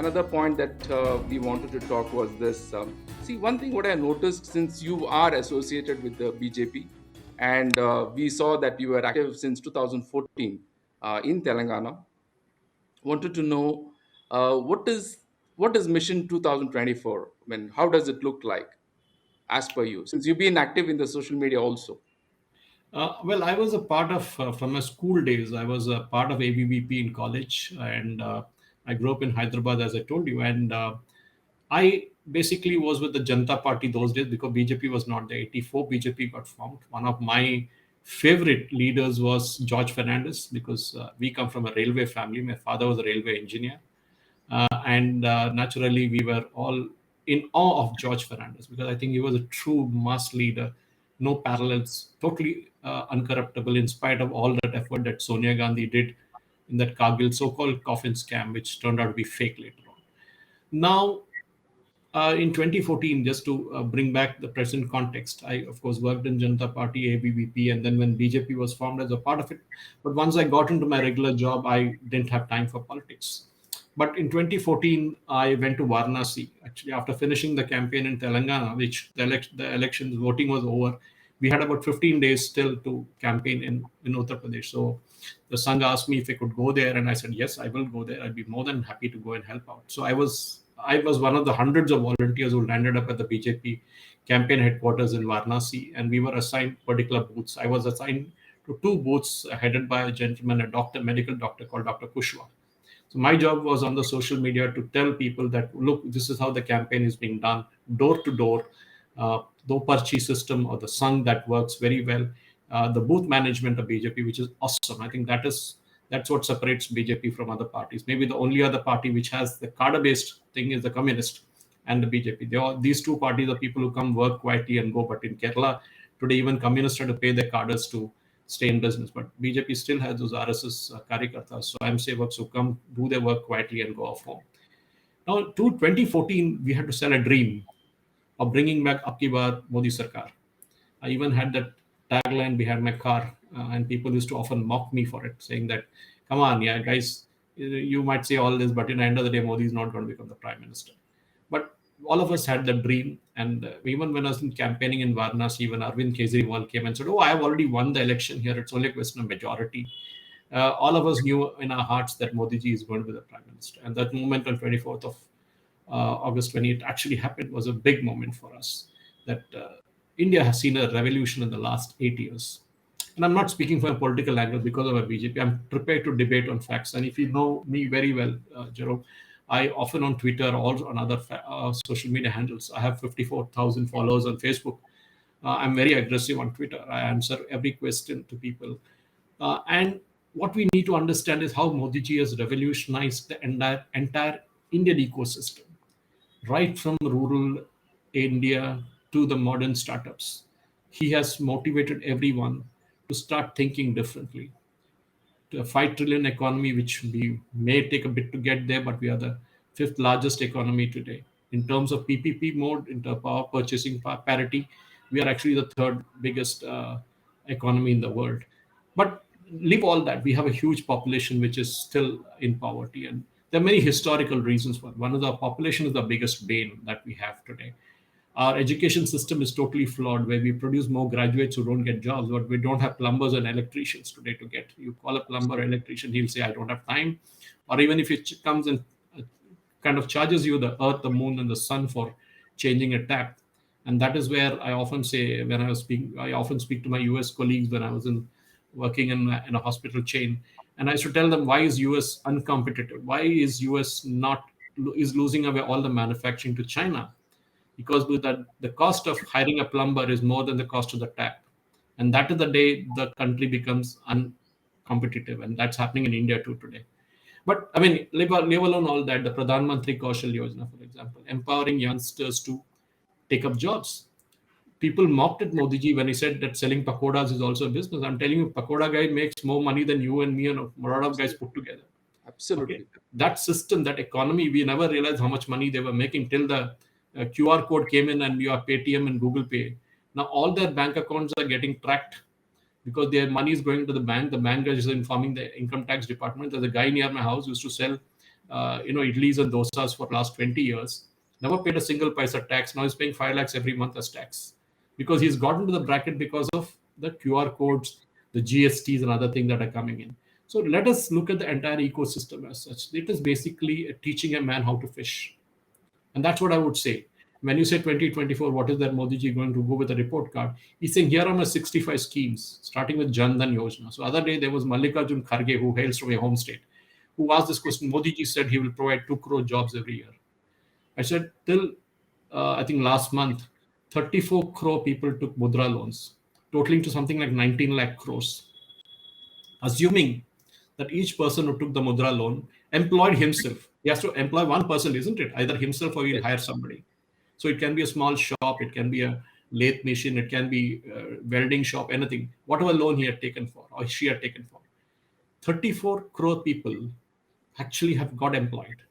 another point that we wanted to talk was this. See, one thing what I noticed, since you are associated with the BJP, and we saw that you were active since 2014 in Telangana. Wanted to know what is Mission 2024? I mean, how does it look like as per you? Since you've been active in the social media also. Well, I was a part of, from my school days, I was a part of ABVP in college, and I grew up in Hyderabad, as I told you. And I basically was with the Janata Party those days because BJP was not there. 84 BJP got formed. One of my favorite leaders was George Fernandez because we come from a railway family. My father was a railway engineer. And naturally, we were all in awe of George Fernandez because I think he was a true mass leader, no parallels, totally uncorruptible in spite of all that effort that Sonia Gandhi did in that Kargil so-called coffin scam, which turned out to be fake later on. Now, in 2014, just to bring back the present context, I of course worked in Janata Party, ABVP, and then when BJP was formed as a part of it. But once I got into my regular job, I didn't have time for politics. But in 2014, I went to Varanasi. Actually, after finishing the campaign in Telangana, which the elections voting was over, we had about 15 days still to campaign in Uttar Pradesh. So the Sangh asked me if I could go there, and I said yes, I will go there. I'd be more than happy to go and help out. So I was one of the hundreds of volunteers who landed up at the BJP campaign headquarters in Varanasi, and we were assigned particular booths. I was assigned to two booths headed by a gentleman, a doctor, medical doctor called Dr. Kushwa. So my job was on the social media to tell people that look, this is how the campaign is being done, door to door, the Parchi system or the Sangh that works very well, the booth management of BJP, which is awesome. I think that's what separates BJP from other parties. Maybe the only other party which has the cadre-based thing is the Communist and the BJP. These two parties are people who come work quietly and go. But in Kerala today, even communists try to pay their cadres to stay in business. But BJP still has those RSS karyakartas, so I'm sevaks who come do their work quietly and go off home. Now, to 2014, we had to sell a dream of bringing back Abki Baar Modi Sarkar. I even had that tagline behind my car, and people used to often mock me for it, saying that, "Come on, yeah, guys, you might say all this, but in the end of the day, Modi is not going to become the prime minister." But all of us had that dream, and even when I was in campaigning in Varanasi, even Arvind Kejriwal came and said, "Oh, I have already won the election here. It's only a question of majority." All of us knew in our hearts that Modi ji is going to be the prime minister, and that moment on 24th of August, when it actually happened, was a big moment for us. That India has seen a revolution in the last 8 years. And I'm not speaking from a political angle because of a BJP. I'm prepared to debate on facts. And if you know me very well, Jerome, I often on Twitter or on other social media handles, I have 54,000 followers on Facebook. I'm very aggressive on Twitter. I answer every question to people. And what we need to understand is how Modi ji has revolutionized the entire Indian ecosystem, right from rural India to the modern startups. He has motivated everyone to start thinking differently. To a 5 trillion economy, which we may take a bit to get there, but we are the fifth largest economy today. In terms of PPP mode, in terms of power purchasing parity, we are actually the third biggest economy in the world. But leave all that, we have a huge population which is still in poverty. And there are many historical reasons for it. One of the population is the biggest bane that we have today. Our education system is totally flawed, where we produce more graduates who don't get jobs, but we don't have plumbers and electricians today to get. You call a plumber or electrician, he'll say, "I don't have time." Or even if he comes and kind of charges you the earth, the moon, and the sun for changing a tap. And that is where I often say, when I was speaking, I often speak to my US colleagues when I was working in a hospital chain. And I used to tell them, why is US uncompetitive? Why is US not is losing away all the manufacturing to China? Because with that, the cost of hiring a plumber is more than the cost of the tap. And that is the day the country becomes uncompetitive. And that's happening in India too today. But I mean, leave alone all that, the Pradhan Mantri Kaushal Yojana, for example, empowering youngsters to take up jobs. People mocked at Modi ji when he said that selling pakodas is also a business. I'm telling you, pakoda guy makes more money than you and me and a lot of guys put together. Okay, Absolutely. that system, that economy, we never realized how much money they were making till the QR code came in and you have Paytm and Google Pay. Now all their bank accounts are getting tracked because their money is going to the bank. The bank is informing the income tax department. There's a guy near my house who used to sell idlis and dosas for last 20 years, never paid a single paisa tax. Now he's paying 5 lakhs every month as tax because he's gotten to the bracket because of the QR codes, the GSTs, and other things that are coming in. So let us look at the entire ecosystem as such. It is basically teaching a man how to fish. And that's what I would say. When you say 2024, what is that Modi ji going to go with a report card? He's saying here are my 65 schemes, starting with Jan Dhan Yojana. So other day there was Mallikarjun Kharge, who hails from a home state, who asked this question. Modi ji said he will provide 2 crore jobs every year. I said till I think last month, 34 crore people took mudra loans, totaling to something like 19 lakh crores. Assuming that each person who took the mudra loan employed himself. He has to employ one person, isn't it? Either himself or he'll Yes. hire somebody. So it can be a small shop, it can be a lathe machine, it can be a welding shop, anything. Whatever loan he had taken for or she had taken for. 34 crore people actually have got employed.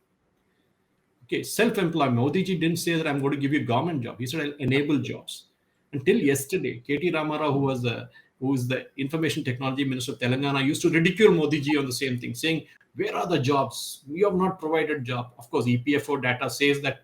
Okay, self-employment. Modi ji didn't say that I'm going to give you a government job. He said I'll enable jobs. Until yesterday, KT Ramarao, who is the information technology minister of Telangana, used to ridicule Modi ji on the same thing, saying, "Where are the jobs? We have not provided job." Of course, EPFO data says that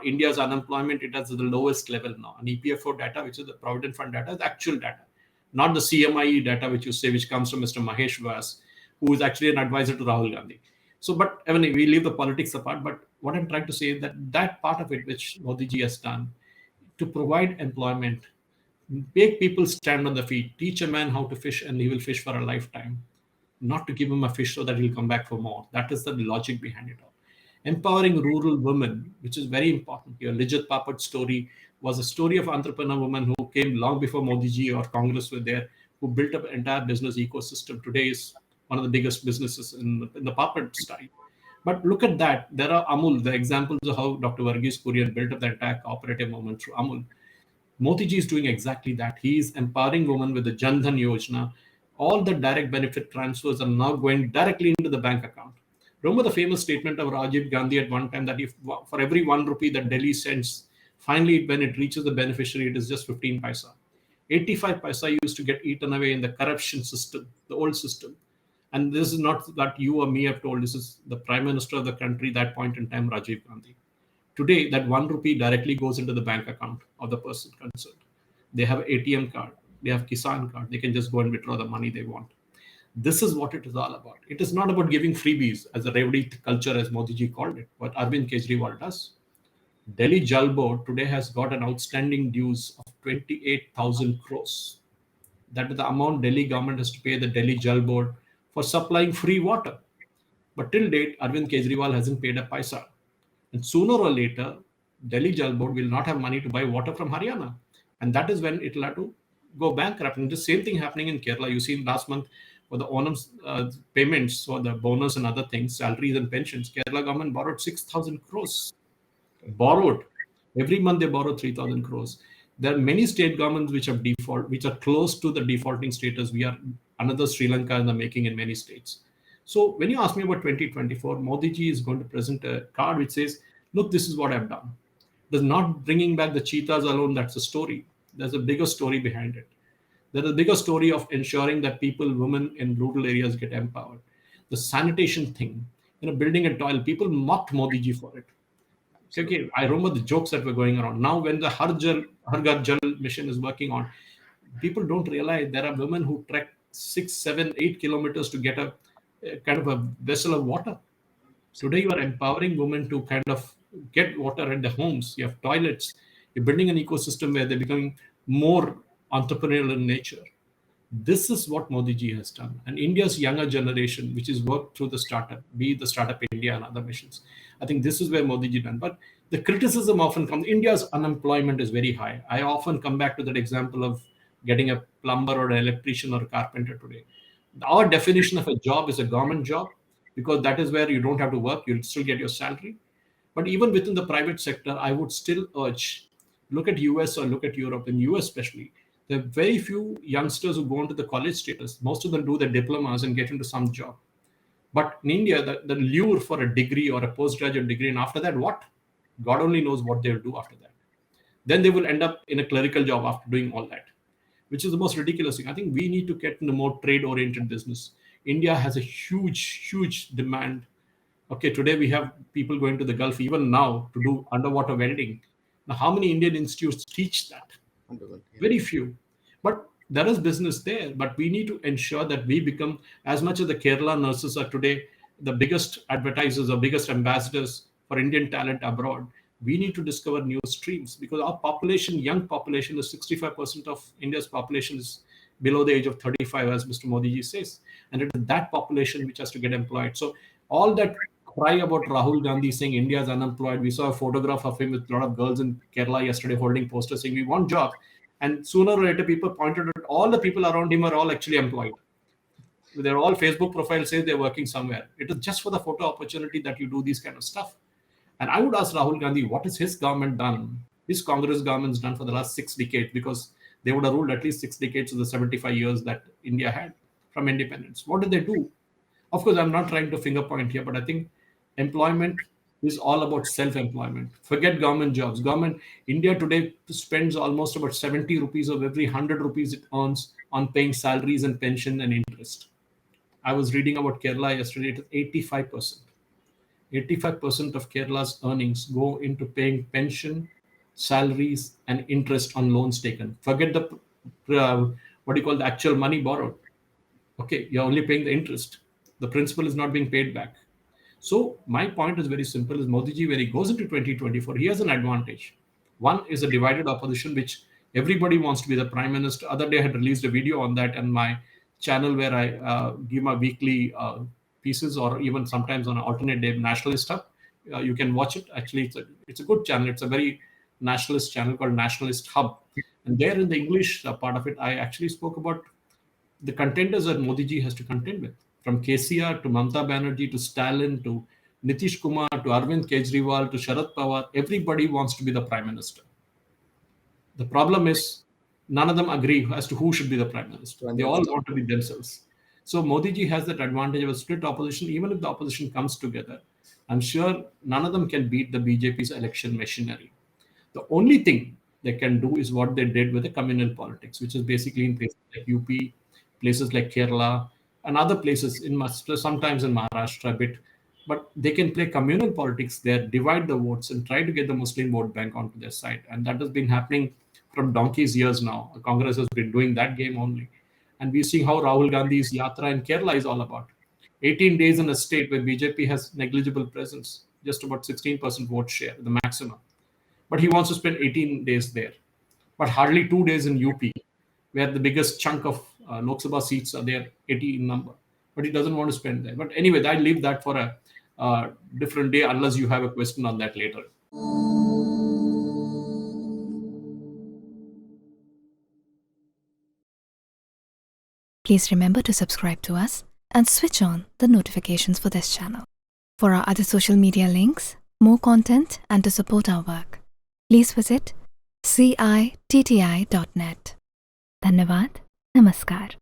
India's unemployment it is at the lowest level now. And EPFO data, which is the Provident Fund data, is actual data, not the CMIE data, which you say, which comes from Mr. Mahesh Vyas, who is actually an advisor to Rahul Gandhi. So, but I mean, we leave the politics apart. But what I'm trying to say is that that part of it, which Modi ji has done to provide employment, make people stand on the feet, teach a man how to fish, and he will fish for a lifetime. Not to give him a fish so that he'll come back for more. That is the logic behind it all. Empowering rural women, which is very important here. Lijat Papat's story was a story of entrepreneur woman who came long before Modi ji or Congress were there, who built up an entire business ecosystem. Today is one of the biggest businesses in the Papat style. But look at that. There are Amul, the examples of how Dr. Varghese Kurian built up the entire cooperative movement through Amul. Modi ji is doing exactly that. He is empowering women with the Jan Dhan Yojana. All the direct benefit transfers are now going directly into the bank account. Remember the famous statement of Rajiv Gandhi at one time that if for every 1 rupee that Delhi sends, finally when it reaches the beneficiary, it is just 15 paisa. 85 paisa used to get eaten away in the corruption system, the old system. And this is not that you or me have told, this is the Prime Minister of the country, that point in time, Rajiv Gandhi. Today, that 1 rupee directly goes into the bank account of the person concerned. They have ATM card, they have Kisan card, they can just go and withdraw the money they want. This is what it is all about. It is not about giving freebies as a Rewdi culture, as Modi ji called it, what Arvind Kejriwal does. Delhi Jal Board today has got an outstanding dues of 28,000 crores. That is the amount Delhi government has to pay the Delhi Jal Board for supplying free water. But till date, Arvind Kejriwal hasn't paid a paisa. And sooner or later, Delhi Jal Board will not have money to buy water from Haryana. And that is when it will have to go bankrupt. And the same thing happening in Kerala. You seen last month for the Onam payments, for the bonus and other things, salaries and pensions, Kerala government borrowed 6,000 crores. Borrowed. Every month they borrow 3,000 crores. There are many state governments which have default, which are close to the defaulting status. We are another Sri Lanka in the making in many states. So when you ask me about 2024, Modi ji is going to present a card which says, look, this is what I've done. There's not bringing back the cheetahs alone. That's a story. There's a bigger story behind it. There's a bigger story of ensuring that people, women in rural areas get empowered. The sanitation thing, building a toilet, people mocked Modi ji for it. Okay, I remember the jokes that were going around. Now, when the Har Ghar Jal mission is working on, people don't realize there are women who trek 6, 7, 8 kilometers to get a kind of a vessel of water. Today, you are empowering women to kind of get water at their homes. You have toilets. You're building an ecosystem where they're becoming more entrepreneurial in nature. This is what Modi ji has done. And India's younger generation, which is worked through the startup, be it the Startup India and other missions, I think this is where Modi ji done. But the criticism often comes, India's unemployment is very high. I often come back to that example of getting a plumber or an electrician or a carpenter today. Our definition of a job is a government job because that is where you don't have to work, you'll still get your salary. But even within the private sector, I would still urge, look at US or look at Europe, in US especially, there are very few youngsters who go into the college status. Most of them do their diplomas and get into some job. But in India, the lure for a degree or a postgraduate degree, and after that, what? God only knows what they'll do after that. Then they will end up in a clerical job after doing all that, which is the most ridiculous thing. I think we need to get into more trade-oriented business. India has a huge, huge demand Okay, today we have people going to the Gulf even now to do underwater welding. Now, how many Indian institutes teach that? Wonderful. Yeah. Very few. But there is business there. But we need to ensure that we become, as much as the Kerala nurses are today the biggest advertisers or biggest ambassadors for Indian talent abroad, we need to discover new streams because our population, young population, is 65% of India's population is below the age of 35, as Mr. Modi ji says. And it is that population which has to get employed. So all that cry about Rahul Gandhi saying India is unemployed. We saw a photograph of him with a lot of girls in Kerala yesterday holding posters saying we want jobs. And sooner or later, people pointed out all the people around him are all actually employed. They're all Facebook profiles say they're working somewhere. It is just for the photo opportunity that you do these kind of stuff. And I would ask Rahul Gandhi, what has his government done, his Congress government's done for the last 6 decades? Because they would have ruled at least 6 decades of the 75 years that India had from independence. What did they do? Of course, I'm not trying to finger point here, but I think employment is all about self-employment. Forget government jobs. Government India today spends almost about 70 rupees of every 100 rupees it earns on paying salaries and pension and interest. I was reading about Kerala yesterday. It is 85%. 85% of Kerala's earnings go into paying pension, salaries, and interest on loans taken. Forget the what do you call the actual money borrowed. Okay, you're only paying the interest. The principal is not being paid back. So my point is very simple: is Modi ji, when he goes into 2024, he has an advantage. One is a divided opposition, which everybody wants to be the prime minister. Other day, I had released a video on that on my channel where I give my weekly pieces, or even sometimes on an alternate day nationalist stuff. You can watch it. Actually, it's a good channel. It's a very nationalist channel called Nationalist Hub. And there in the English part of it, I actually spoke about the contenders that Modi ji has to contend with, from KCR to Mamta Banerjee to Stalin to Nitish Kumar to Arvind Kejriwal to Sharad Pawar, everybody wants to be the prime minister. The problem is none of them agree as to who should be the prime minister. And They all that's want to be themselves. So Modi ji has that advantage of a split opposition. Even if the opposition comes together, I'm sure none of them can beat the BJP's election machinery. The only thing they can do is what they did with the communal politics, which is basically in places like UP, places like Kerala, and other places in sometimes in Maharashtra a bit. But they can play communal politics there, divide the votes, and try to get the Muslim vote bank onto their side. And that has been happening from donkey's years now. Congress has been doing that game only. And we see how Rahul Gandhi's yatra in Kerala is all about. 18 days in a state where BJP has negligible presence, just about 16% vote share, the maximum. But he wants to spend 18 days there, but hardly 2 days in UP, where the biggest chunk of Lok Sabha seats are there, 80 in number. But he doesn't want to spend there. But anyway, I'll leave that for a different day, unless you have a question on that later. Please remember to subscribe to us and switch on the notifications for this channel. For our other social media links, more content, and to support our work, please visit citti.net. Dhanyavad. Namaskar.